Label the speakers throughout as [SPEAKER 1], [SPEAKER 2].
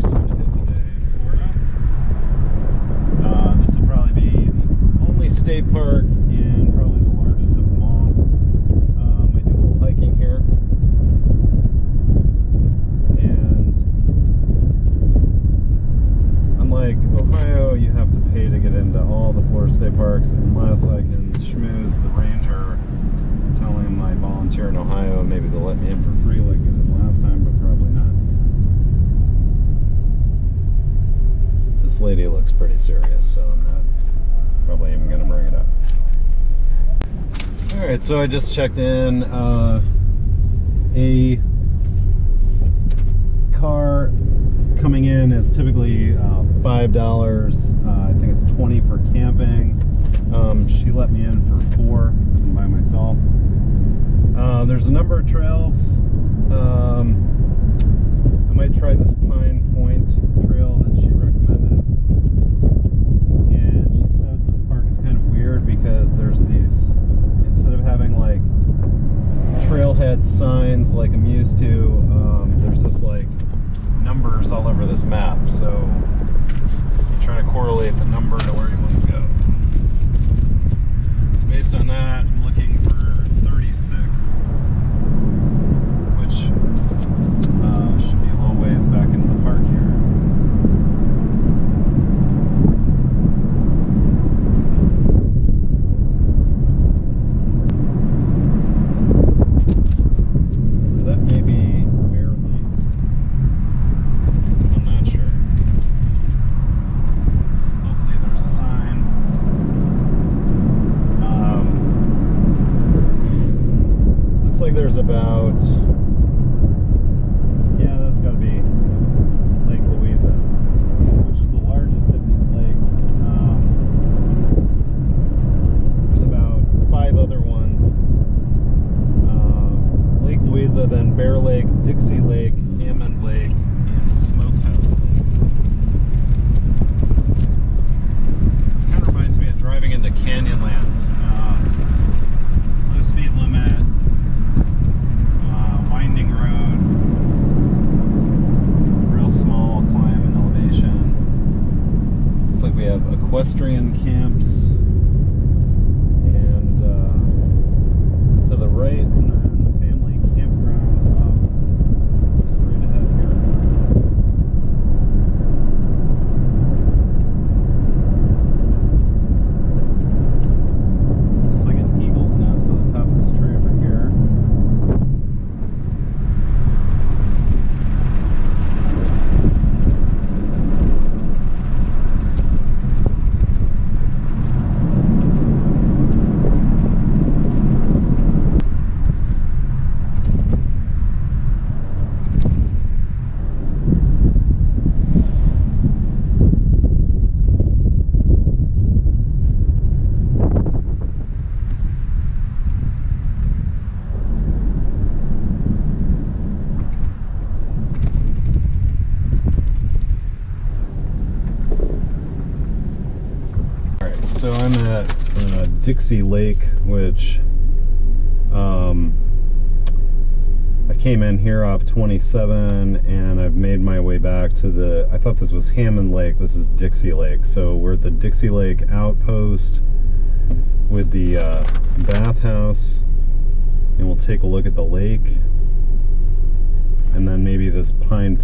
[SPEAKER 1] parks I'm going to hit today. This will probably be the only state park and probably the largest of them all. I do a little hiking here. And unlike Ohio, you have to pay to get into all the Florida state parks unless I can schmooze the ranger, telling my volunteer in Ohio maybe they'll let me in for free like they did last time, but probably not. This lady looks pretty serious, so I'm not probably even going to bring it up. Alright, so I just checked in. A car coming in is typically $5. I think it's $20 for camping. She let me in for $4 because I'm by myself. There's a number of trails. I might try this Pine Point trail that she recommended. And she said this park is kind of weird because there's these, instead of having like trailhead signs like I'm used to, there's just like numbers all over this map. So you try to correlate the number to where you want to go. So based on that, I'm looking for 36, which should be a little ways back into the park here. Or that may be Bear Lake. I'm not sure. Hopefully there's a sign. Looks like there's about, yeah, that's got to be Lake Louisa, which is the largest of these lakes. There's about 5 other ones. Lake Louisa, then Bear Lake, Dixie Lake, Hammond Lake, and Smokehouse Lake. This kind of reminds me of driving into Canyonlands. Low speed limit, winding road, real small climb and elevation. Looks like we have equestrian camps, and to the right, and then the family campgrounds up straight ahead here. Looks like an eagle's nest at the top of this tree over here. So I'm at Dixie Lake, which I came in here off 27, and I've made my way back to the, I thought this was Hammond Lake, this is Dixie Lake. So we're at the Dixie Lake outpost with the bathhouse, and we'll take a look at the lake, and then maybe this Pine.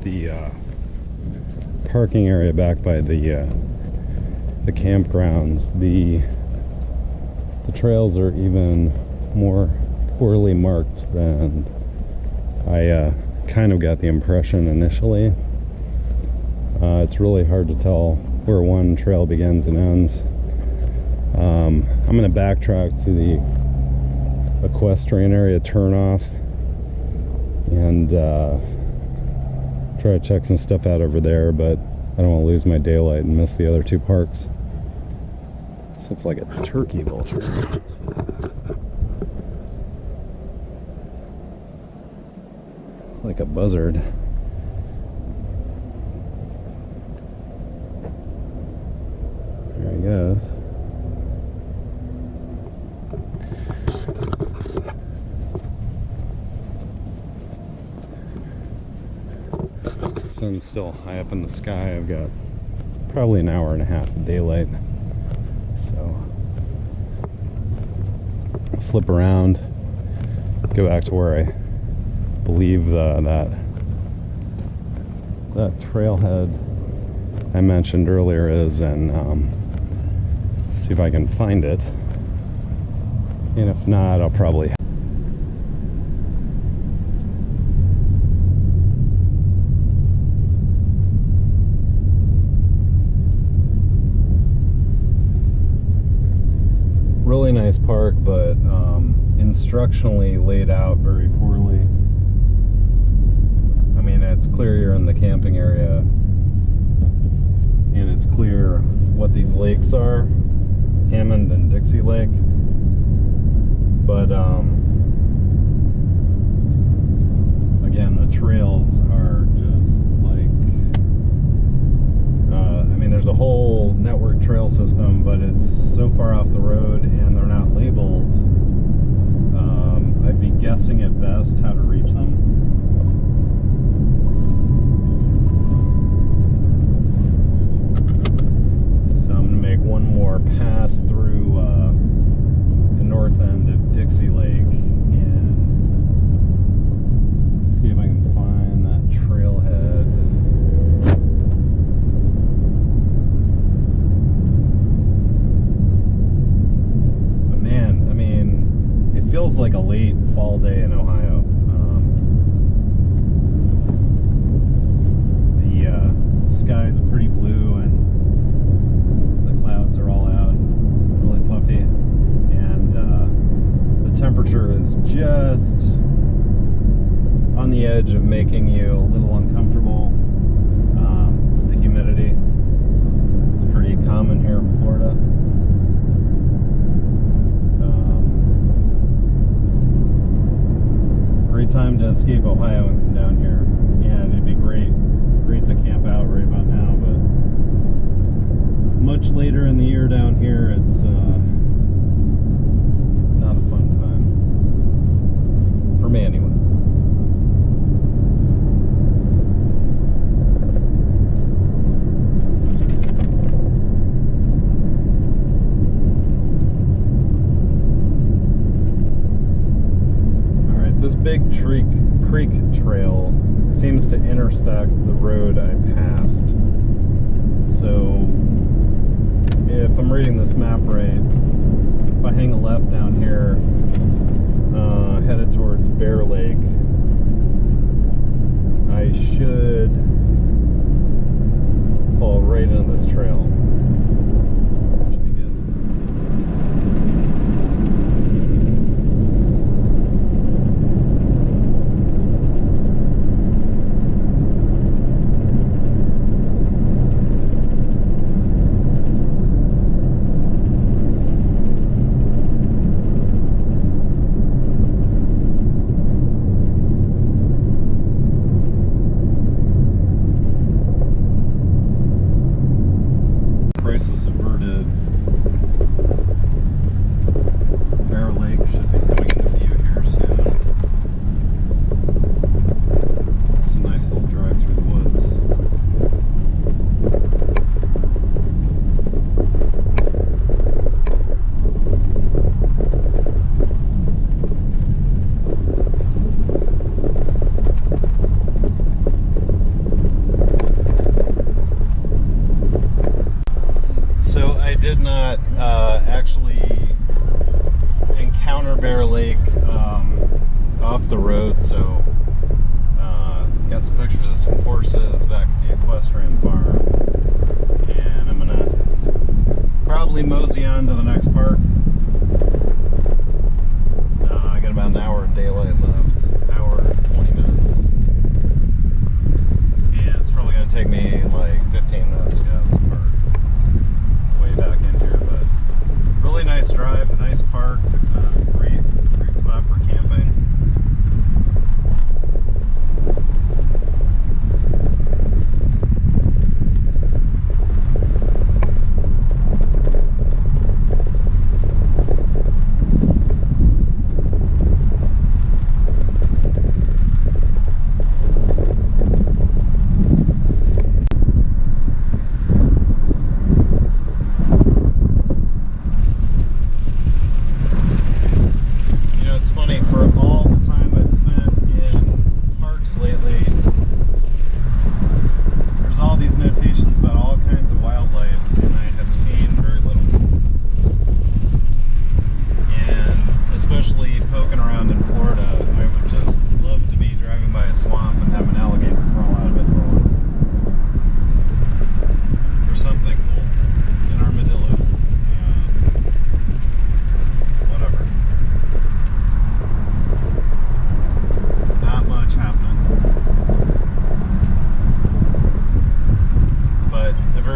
[SPEAKER 1] the parking area back by the campgrounds, the trails are even more poorly marked than I kind of got the impression initially. It's really hard to tell where one trail begins and ends. I'm going to backtrack to the equestrian area turnoff and try to check some stuff out over there, but I don't want to lose my daylight and miss the other two parks. This looks like a turkey vulture. Like a buzzard. There he goes. The sun's still high up in the sky. I've got probably an hour and a half of daylight. So I'll flip around, go back to where I believe that trailhead I mentioned earlier is, and see if I can find it. And if not, I'll probably really nice park, but instructionally laid out very poorly. I mean, it's clear you're in the camping area, and it's clear what these lakes are, Hammond and Dixie Lake, but again, the trails are just like, I mean, there's a whole network trail system, but it's so far off the road and they're not labeled. I'd be guessing at best how to reach them. So I'm going to make one more pass through the north end of Dixie Lake and see if I can find that trailhead. But man, I mean, it feels like a late fall day in Ohio. The skies are pretty blue and the clouds are all out, really puffy, and the temperature is just on the edge of making you a little uncomfortable. The humidity, it's pretty common here in Florida. Great time to escape Ohio and come down here, and it'd be great to camp out right about now, but much later in the year down here, it's not a fun time for me anyway. This big creek trail seems to intersect the road I passed. So if I'm reading this map right, if I hang a left down here, headed towards Bear Lake, I should fall right into this trail. Should be good. road, so got some pictures of some horses back at the equestrian farm, and I'm gonna probably mosey on to the next park. I got about an hour of daylight left, hour and 20 minutes, and it's probably gonna take me like 15 minutes to get out of this park, way back in here. But really nice drive, nice park, great spot for camping.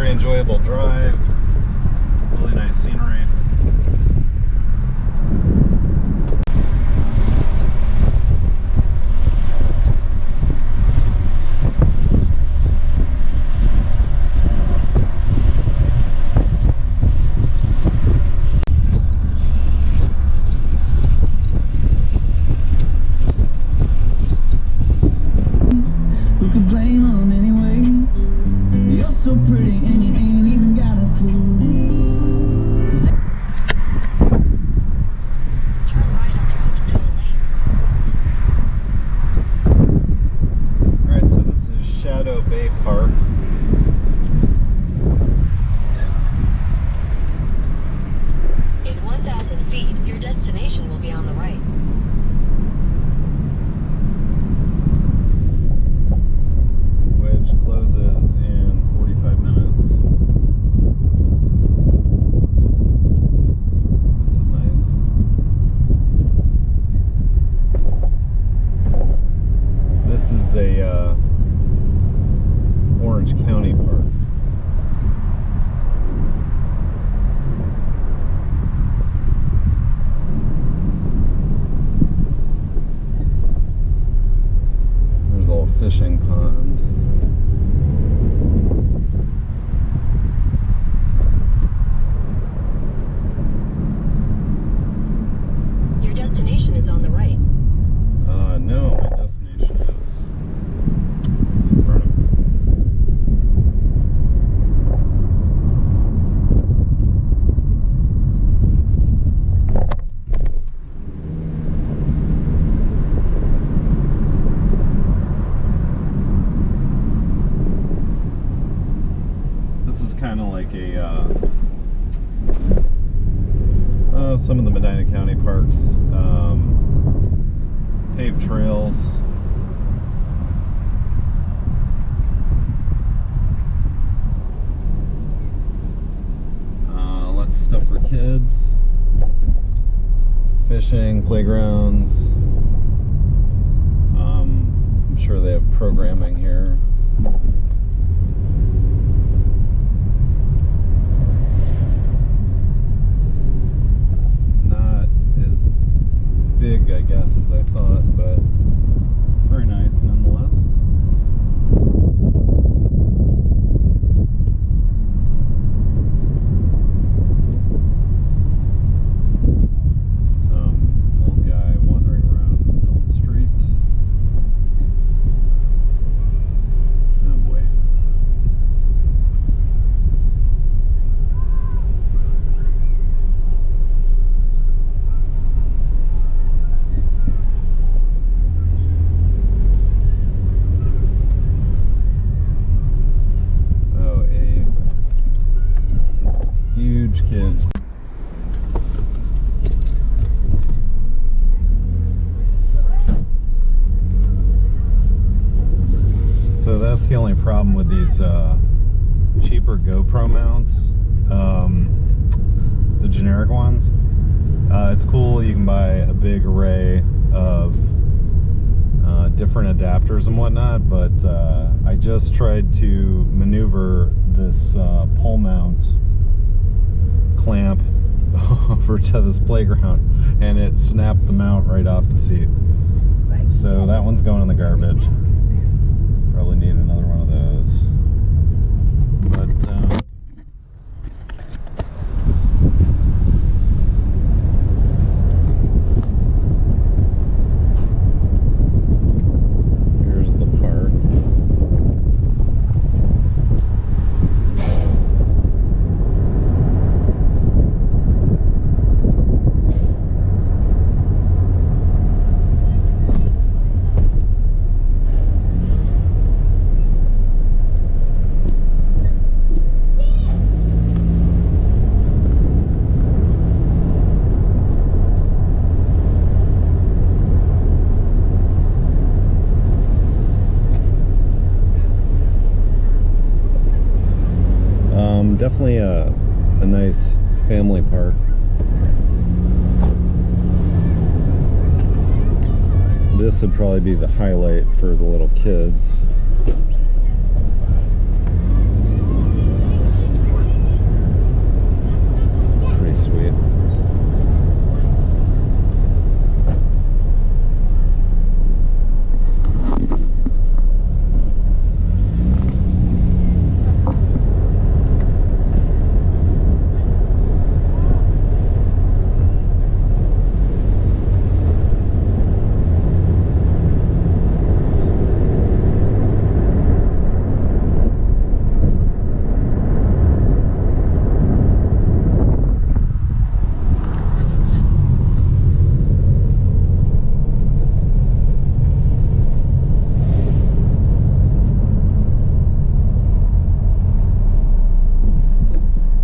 [SPEAKER 1] Enjoyable drive, really nice scenery.
[SPEAKER 2] Who could blame them anyway? You're so pretty and you ain't even got a clue.
[SPEAKER 3] Turn right onto Oakville Lane.
[SPEAKER 1] Alright, so this is Shadow Bay Park.
[SPEAKER 3] In 1,000 feet, your destination will be on the right.
[SPEAKER 1] Which closes in 45 minutes. This is nice. This is a Orange County park. There's a little fishing pond.
[SPEAKER 3] Your destination is on the right.
[SPEAKER 1] No, my destination is in front of me. This is kind of like some of the Medina County parks, paved trails. Lots of stuff for kids. Fishing, playgrounds. I'm sure they have programming here. Not as big, I guess, as I thought, but very nice nonetheless. Some old guy wandering around in the middle of the street. Oh boy. that's the only problem with these cheaper GoPro mounts, the generic ones. It's cool, you can buy a big array of different adapters and whatnot, but I just tried to maneuver this pole mount clamp over to this playground, and it snapped the mount right off the seat. So that one's going in the garbage. Probably need another one of those. But here's the park. Definitely a nice family park. This would probably be the highlight for the little kids. It's pretty sweet.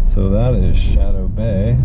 [SPEAKER 1] So that is Shadow Bay.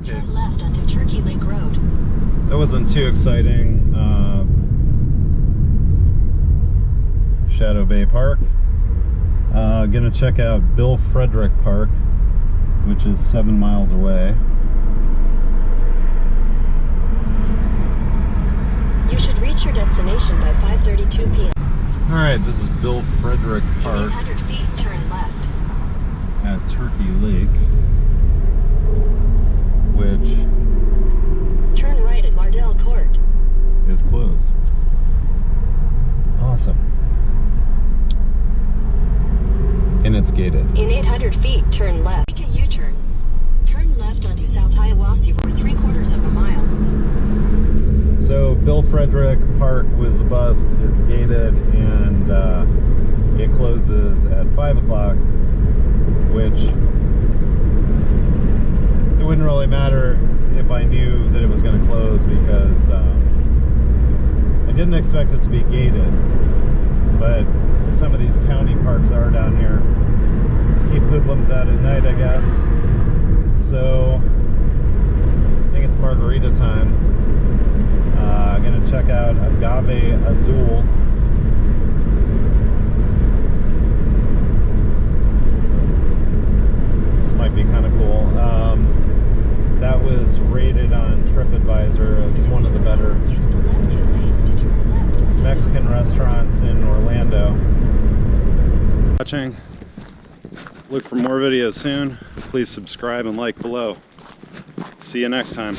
[SPEAKER 3] Turn left onto Turkey Lake Road.
[SPEAKER 1] That wasn't too exciting. Shadow Bay Park. Gonna check out Bill Frederick Park, which is 7 miles away.
[SPEAKER 3] You should reach your destination by 5:32 p.m.
[SPEAKER 1] Alright, this is Bill Frederick Park
[SPEAKER 3] In 800 feet, turn left.
[SPEAKER 1] at Turkey Lake, which
[SPEAKER 3] Turn right at Mardell Court.
[SPEAKER 1] is closed. Awesome. And it's gated.
[SPEAKER 3] In 800 feet, turn left. Make a U-turn. Turn left onto South Hiawassee for 3/4 of a mile.
[SPEAKER 1] So Bill Frederick Park was a bust. It's gated, and it closes at 5 o'clock, which it wouldn't really matter if I knew that it was going to close, because I didn't expect it to be gated, but some of these county parks are down here to keep hoodlums out at night, I guess. So I think it's margarita time. I'm gonna check out Agave Azul. This might be kind of cool. That was rated on TripAdvisor as one of the better
[SPEAKER 3] Use the left 2 lanes to turn left.
[SPEAKER 1] Mexican restaurants in Orlando. Watching. Look for more videos soon. Please subscribe and like below. See you next time.